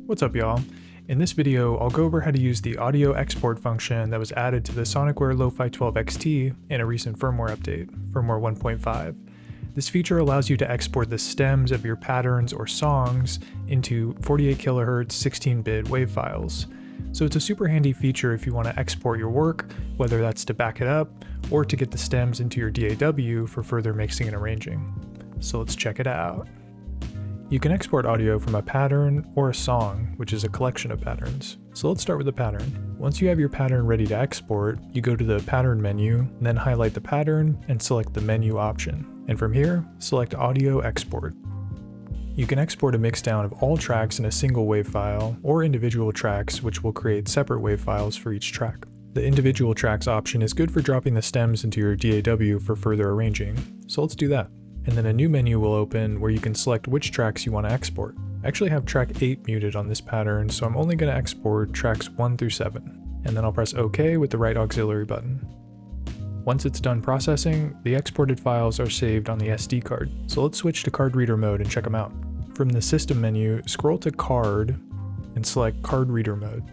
What's up, y'all? In this video, I'll go over how to use the audio export function that was added to the Sonicware Lofi-12 XT in a recent firmware update, firmware 1.5. This feature allows you to export the stems of your patterns or songs into 48 kHz 16-bit WAV files. So it's a super handy feature if you want to export your work, whether that's to back it up or to get the stems into your DAW for further mixing and arranging. So let's check it out. You can export audio from a pattern or a song, which is a collection of patterns. So let's start with the pattern. Once you have your pattern ready to export, you go to the pattern menu, and then highlight the pattern and select the menu option. And from here, select audio export. You can export a mixdown of all tracks in a single WAV file, or individual tracks, which will create separate WAV files for each track. The individual tracks option is good for dropping the stems into your DAW for further arranging. So let's do that. And then a new menu will open where you can select which tracks you want to export. I actually have track 8 muted on this pattern, so I'm only going to export tracks 1 through 7. And then I'll press OK with the right auxiliary button. Once it's done processing, the exported files are saved on the SD card. So let's switch to card reader mode and check them out. From the system menu, scroll to card and select card reader mode.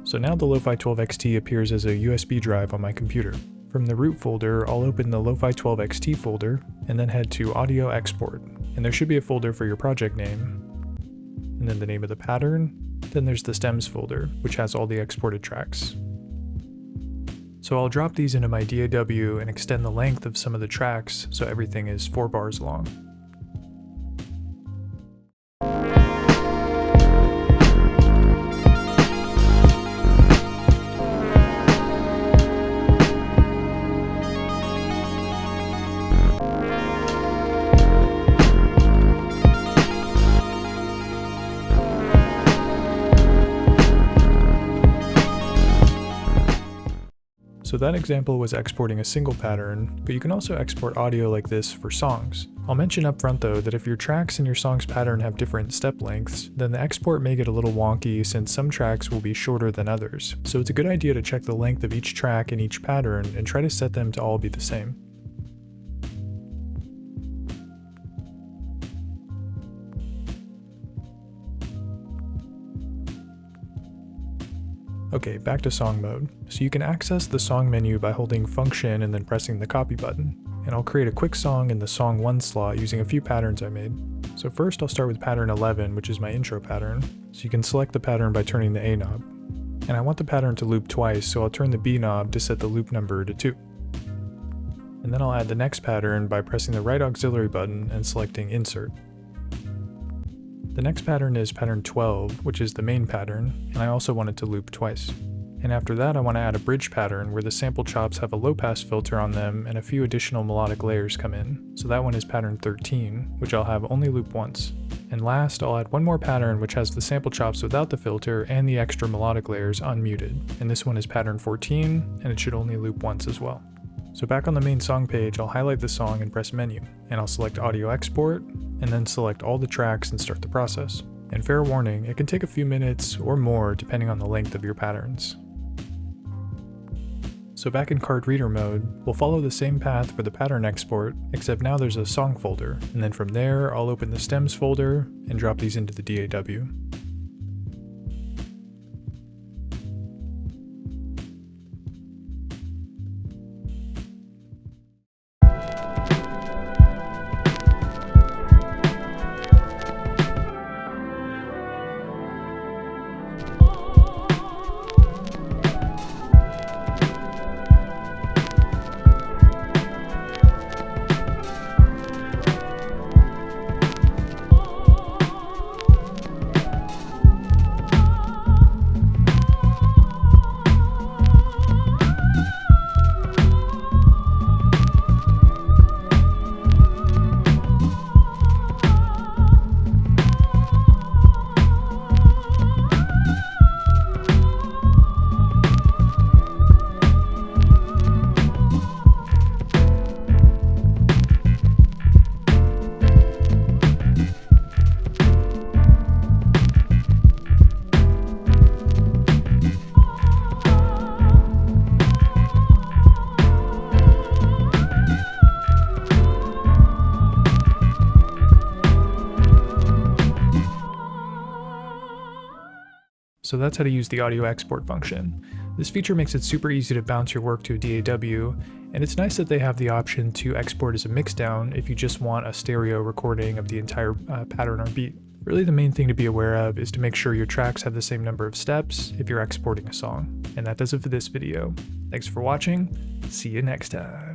So now the Lofi-12 XT appears as a USB drive on my computer. From the root folder, I'll open the Lofi-12 XT folder and then head to Audio Export. And there should be a folder for your project name, and then the name of the pattern. Then there's the stems folder, which has all the exported tracks. So I'll drop these into my DAW and extend the length of some of the tracks so everything is 4 bars long. So that example was exporting a single pattern, but you can also export audio like this for songs. I'll mention up front though that if your tracks and your song's pattern have different step lengths, then the export may get a little wonky since some tracks will be shorter than others. So it's a good idea to check the length of each track and each pattern and try to set them to all be the same. Okay, back to song mode. So you can access the song menu by holding function and then pressing the copy button. And I'll create a quick song in the song 1 slot using a few patterns I made. So first I'll start with pattern 11, which is my intro pattern. So you can select the pattern by turning the A knob. And I want the pattern to loop twice, so I'll turn the B knob to set the loop number to 2. And then I'll add the next pattern by pressing the right auxiliary button and selecting insert. The next pattern is pattern 12, which is the main pattern, and I also want it to loop twice. And after that I want to add a bridge pattern where the sample chops have a low pass filter on them and a few additional melodic layers come in. So that one is pattern 13, which I'll have only loop once. And last I'll add one more pattern which has the sample chops without the filter and the extra melodic layers unmuted. And this one is pattern 14, and it should only loop once as well. So back on the main song page, I'll highlight the song and press menu, and I'll select audio export, and then select all the tracks and start the process. And fair warning, it can take a few minutes or more depending on the length of your patterns. So back in card reader mode, we'll follow the same path for the pattern export, except now there's a song folder, and then from there I'll open the stems folder and drop these into the DAW. So that's how to use the audio export function. This feature makes it super easy to bounce your work to a DAW, and it's nice that they have the option to export as a mixdown if you just want a stereo recording of the entire pattern or beat. Really, the main thing to be aware of is to make sure your tracks have the same number of steps if you're exporting a song. And that does it for this video. Thanks for watching. See you next time.